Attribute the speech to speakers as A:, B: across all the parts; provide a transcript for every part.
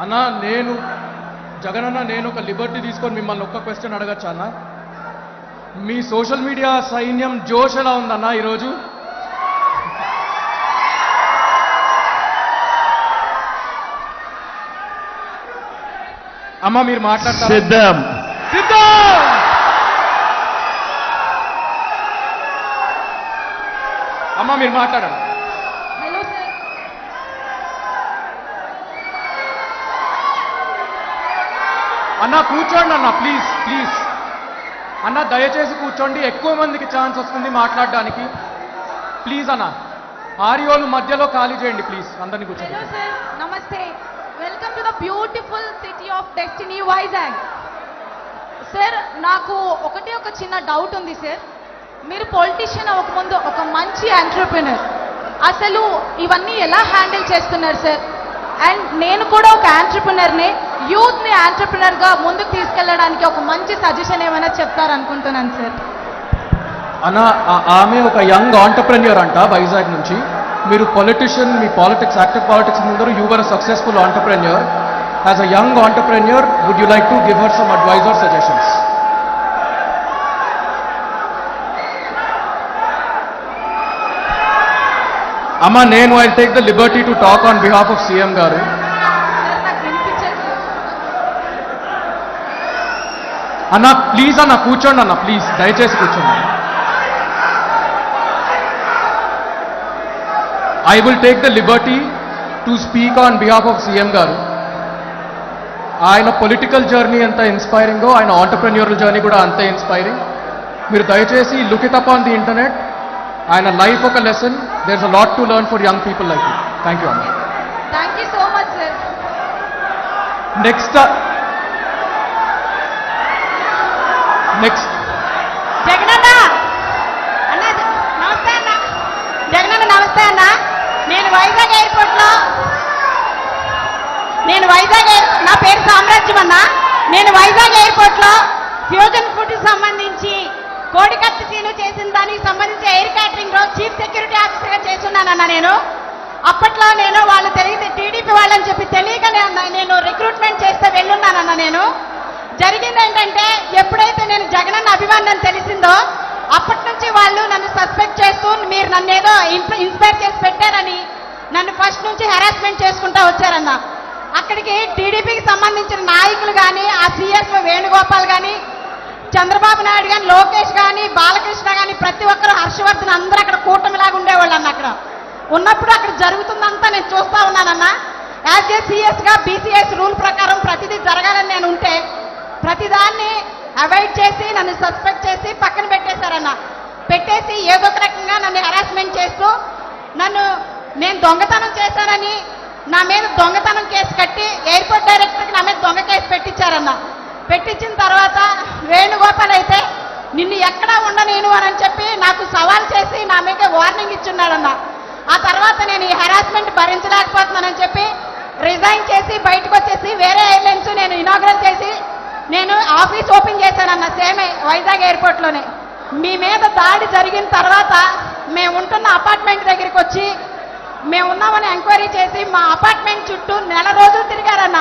A: అన్న జగనన్న నేను ఒక లిబర్టీ తీసుకొని మిమ్మల్ని ఒక్క క్వశ్చన్ అడగచ్చా అన్న? మీ సోషల్ మీడియా సైన్యం జోష్ ఎలా ఉందన్న ఈరోజు? అమ్మ మీరు మాట్లాడతారు.
B: సిద్ధం
A: అమ్మ మీరు మాట్లాడండి.
C: Hello sir.
A: అన్న కూర్చోండి అన్న, ప్లీజ్ ప్లీజ్ అన్న దయచేసి కూర్చోండి, ఎక్కువ మందికి ఛాన్స్ వస్తుంది మాట్లాడడానికి. ప్లీజ్ అన్న, ఆరియోలు మధ్యలో ఖాళీ చేయండి ప్లీజ్, అందరినీ కూర్చోండి.
C: హలో సార్, నమస్తే. Welcome to the beautiful city of destiny Vizag. Sir నాకు ఒక చిన్న డౌట్ ఉంది సార్. మీరు పొలిటీషియన్ అవ్వకముందు ఒక మంచి ఎంటర్‌ప్రెన్యూర్, అసలు ఇవన్నీ ఎలా హ్యాండిల్ చేస్తున్నారు సార్? అండ్ నేను కూడా ఒక ఎంటర్‌ప్రెన్యూర్ని, యూత్ని ఎంటర్‌ప్రెన్యూర్గా ముందుకు తీసుకెళ్ళడానికి ఒక మంచి సజెషన్ ఏమైనా చెప్తారనుకుంటున్నాను సార్.
A: అన్న ఆమె ఒక యంగ్ ఆంటర్ప్రెన్యూర్ అంట వైజాగ్ నుంచి. మీరు పొలిటీషియన్, మీ పాలిటిక్స్, యాక్టివ్ పాలిటిక్స్ ముందరు you were successful entrepreneur. As a young entrepreneur would you like to give her some advice or suggestions? అమ్మ నేను I take the liberty to talk on behalf of CM గారు.
C: Sir నాకు వినిపించదు.
A: అన్న please అన్న కూర్చోండి అన్న, ప్లీజ్ దయచేసి కూర్చోండి. I will take the liberty to speak on behalf of CM గారు. ఆయన పొలిటికల్ జర్నీ ఎంత ఇన్స్పైరింగో ఆయన ఆంటర్ప్రెన్యూరల్ జర్నీ కూడా అంతే ఇన్స్పైరింగ్. మీరు దయచేసి look it up on the internet. ఆయన లైఫ్ ఒక lesson. There is a lot to learn for young people like you. Thank you అన్న.
C: Thank you so much sir.
A: Next
C: జగనన్న అన్న నమస్తే అన్న. జగనన్న నమస్తే అన్న. నేను వైజాగ్ నా పేరు సామ్రాజ్యం అన్న. నేను వైజాగ్ ఎయిర్పోర్ట్లో ఫ్యూజన్ ఫుడ్ సంబంధించి కోడికత్తి సీను చేసిన దానికి సంబంధించి ఎయిర్ క్యాటరింగ్ లో చీఫ్ సెక్యూరిటీ ఆఫీసర్గా చేస్తున్నానన్న. నేను అప్పట్లో వాళ్ళు టీడీపీ వాళ్ళని చెప్పి తెలియకనే నేను రిక్రూట్మెంట్ చేస్తే వెళ్ళున్నానన్న. నేను జరిగింది ఏంటంటే, ఎప్పుడైతే నేను జగనన్న అభిమానం తెలిసిందో అప్పటి నుంచి వాళ్ళు నన్ను సస్పెక్ట్ చేస్తూ మీరు నన్ను ఏదో ఇన్స్పైర్ చేసి పెట్టారని నన్ను ఫస్ట్ నుంచి హెరాస్మెంట్ చేసుకుంటూ వచ్చారన్న. అక్కడికి టీడీపీకి సంబంధించిన నాయకులు కానీ, ఆ సీఎస్ వేణుగోపాల్ కానీ, చంద్రబాబు నాయుడు కానీ, లోకేష్ కానీ, బాలకృష్ణ కానీ, ప్రతి ఒక్కరు, హర్షవర్ధన్ అందరూ అక్కడ కూటమిలాగా ఉండేవాళ్ళు అన్న. అక్కడ ఉన్నప్పుడు అక్కడ జరుగుతుందంతా నేను చూస్తూ ఉన్నానన్న. యాజ్ ఏ సీఎస్గా బీసీఎస్ రూల్ ప్రకారం ప్రతిదీ జరగాలని నేను ఉంటే ప్రతిదాన్ని అవాయిడ్ చేసి నన్ను సస్పెక్ట్ చేసి పక్కన పెట్టేశారన్న. పెట్టేసి ఏదో ఒక రకంగా నన్ను హెరాస్మెంట్ చేస్తూ నేను దొంగతనం చేశానని నా మీద దొంగతనం కేసు కట్టి ఎయిర్పోర్ట్ డైరెక్టర్కి నా మీద దొంగ కేసు పెట్టించారన్న. పెట్టించిన తర్వాత వేణుగోపాల్ అయితే నిన్ను ఎక్కడా ఉండనేను అని చెప్పి నాకు సవాల్ చేసి నా మీద వార్నింగ్ ఇచ్చున్నాడన్న. ఆ తర్వాత నేను ఈ హెరాస్మెంట్ భరించలేకపోతున్నానని చెప్పి రిజైన్ చేసి బయటకు వచ్చేసి వేరే ఎయిర్లైన్స్ నేను ఇనాగ్రేట్ చేసి నేను ఆఫీస్ ఓపెన్ చేశానన్న. సేమ్ వైజాగ్ ఎయిర్పోర్ట్లోనే. మీ మీద దాడి జరిగిన తర్వాత మేము ఉంటున్న అపార్ట్మెంట్ దగ్గరికి వచ్చి మేము ఉన్నామని ఎంక్వైరీ చేసి మా అపార్ట్మెంట్ చుట్టూ నెల రోజులు తిరిగారన్న.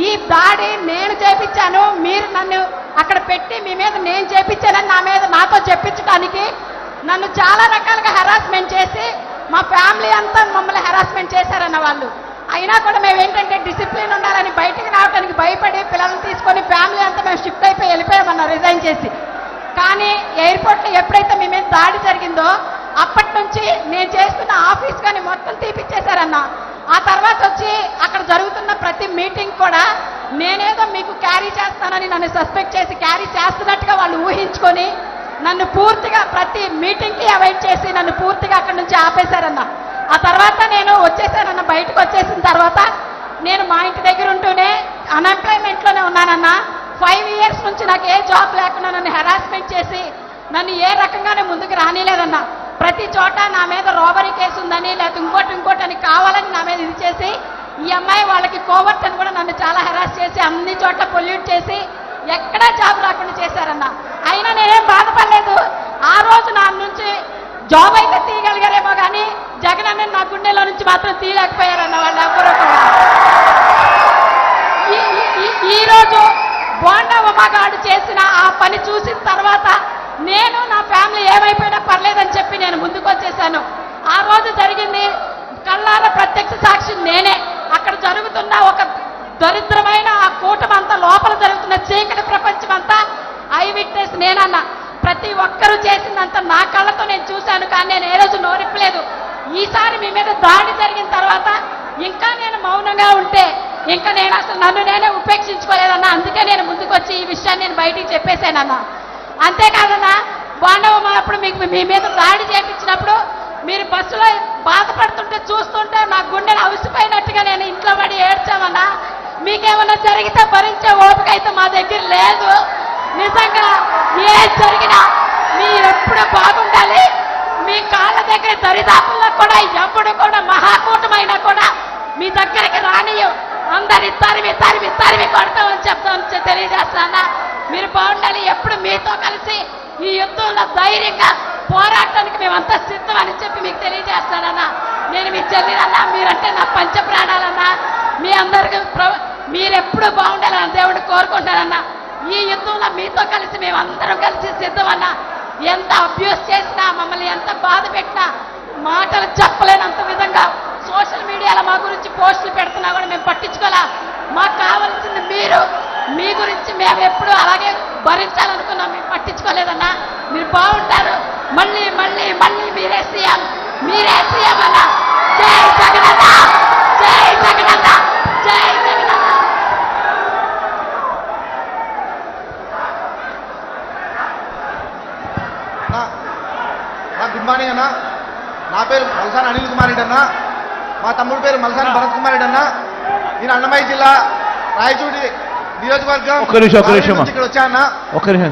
C: ఈ దాడి నేను చేపించాను, మీరు నన్ను అక్కడ పెట్టి మీ మీద నేను చేపించానని నాతో చెప్పించడానికి నన్ను చాలా రకాలుగా హెరాస్మెంట్ చేసి మా ఫ్యామిలీ అంతా మమ్మల్ని హెరాస్మెంట్ చేశారన్న వాళ్ళు. అయినా కూడా మేము ఏంటంటే డిసిప్లిన్ ఉండాలని బయటికి రావడానికి భయపడి పిల్లల్ని తీసుకొని ఫ్యామిలీ అంతా మేము షిఫ్ట్ అయిపోయి వెళ్ళిపోయామన్న రిజైన్ చేసి. కానీ ఎయిర్పోర్ట్లో ఎప్పుడైతే మీ మీద దాడి జరిగిందో అప్పటి నుంచి నేను చేస్తున్న ఆఫీస్ కానీ మొత్తం తీపిచ్చేశారన్న. ఆ తర్వాత వచ్చి అక్కడ జరుగుతున్న ప్రతి మీటింగ్ కూడా నేనేదో మీకు క్యారీ చేస్తానని నన్ను సస్పెక్ట్ చేసి క్యారీ చేస్తున్నట్టుగా వాళ్ళు ఊహించుకొని నన్ను పూర్తిగా ప్రతి మీటింగ్కి అవాయిడ్ చేసి నన్ను పూర్తిగా అక్కడి నుంచి ఆపేశారన్న. ఆ తర్వాత నేను వచ్చేసానన్న. బయటకు వచ్చేసిన తర్వాత నేను మా ఇంటి దగ్గర ఉంటూనే అన్ఎంప్లాయ్మెంట్లోనే ఉన్నానన్న. 5 years నుంచి నాకు ఏ జాబ్ లేకుండా నన్ను హెరాస్మెంట్ చేసి నన్ను ఏ రకంగానే ముందుకు రానిలేదన్న. ప్రతి చోట నా మీద రోబరీ కేసు ఉందని లేకపోతే ఇంకోటి అని కావాలని నా మీద ఇది చేసి ఈ అమ్మాయి వాళ్ళకి కోవర్ట్ అని కూడా నన్ను చాలా హెరాస్ చేసి అన్ని చోట్ల పొల్యూట్ చేసి ఎక్కడా జాబ్ రాకుండా చేశారన్న. అయినా నేనేం బాధపడలేదు. ఆ రోజు నా నుంచి జాబ్ అయితే తీయగలిగారేమో కానీ జగన్ అన్న నా గుండెలో నుంచి మాత్రం తీయలేకపోయారన్న వాళ్ళు ఎవరో కూడా. చూశాను. ఆ రోజు జరిగింది కళ్ళారా ప్రత్యక్ష సాక్షి నేనే. అక్కడ జరుగుతున్న ఒక దరిద్రమైన ఆ కూటమంతా, లోపల జరుగుతున్న చీకటి ప్రపంచం అంతా ఐ విట్నెస్ నేనన్నా. ప్రతి ఒక్కరూ చేసిందంతా నా కళ్ళతో నేను చూశాను, కానీ నేను ఏ రోజు నోరిప్పలేదు. ఈసారి మీ మీద దాడి జరిగిన తర్వాత ఇంకా నేను మౌనంగా ఉంటే ఇంకా నేను అసలు నన్ను నేనే ఉపేక్షించుకోలేదన్నా. అందుకే నేను ముందుకొచ్చి ఈ విషయాన్ని నేను బయటికి చెప్పేశానన్నా. అంతేకాదన్నా, బాండవ అప్పుడు మీకు మీ మీద దాడి చేపించినప్పుడు మీరు బస్సులో బాధపడుతుంటే చూస్తుంటే నా గుండెలు అవిసిపోయినట్టుగా నేను ఇంట్లో పడి ఏడ్చామన్నా. మీకేమన్నా జరిగితే భరించే ఓపిక అయితే మా దగ్గర లేదు. నిజంగా ఏం జరిగినా మీరెప్పుడు బాగుండాలి. మీ కాళ్ళ దగ్గర దరిదాపుల్లో కూడా ఎప్పుడు కూడా మహాకూటమైనా కూడా మీ దగ్గరికి రానియు. అందరి తరిమి తరిమి తరిమి కొడతామని చెప్తామని తెలియజేస్తానా. మీరు బాగుండాలి. ఎప్పుడు మీతో కలిసి ఈ యుద్ధంలో ధైర్యంగా పోరాటానికి మేమంతా సిద్ధమని చెప్పి మీకు తెలియజేస్తానన్నా. నేను మీ చెల్లినన్నా, మీరంటే నా పంచ ప్రాణాలన్నా. మీ అందరికీ మీరెప్పుడు బాగుండాలని దేవుడు కోరుకుంటానన్నా. ఈ యుద్ధంలో మీతో కలిసి మేమందరం కలిసి సిద్ధమన్నా. ఎంత అబ్యూస్ చేసినా, మమ్మల్ని ఎంత బాధ పెట్టినా, మాటలు చెప్పలేనంత విధంగా సోషల్ మీడియాలో మా గురించి పోస్టులు పెడుతున్నా కూడా మేము పట్టించుకోలే. మాకు కావాల్సింది మీరు. మీ గురించి మేము ఎప్పుడు అలాగే భరించాలనుకున్నాం, మేము పట్టించుకోలేదన్నా. మీరు బాగుంటారు. మళ్ళీ మళ్ళీ మళ్ళీ మీరే సీఎం, మీరే సీఎం అన్నా. జై జగనన్న, జై జగనన్న, జై జగనన్న.
B: గుడ్ మార్నింగ్ అన్న. నా పేరు మల్సాన్ అనిల్ కుమార్ రెడ్డి అన్న. మా తమ్ముడి పేరు మల్సాన్ భరత్ కుమార్ రెడ్డి అన్న. నేను అన్నమయ్య జిల్లా రాయచూడి నియోజకవర్గం
D: ఒక్క నిమిషం
B: ఇక్కడ వచ్చా అన్న.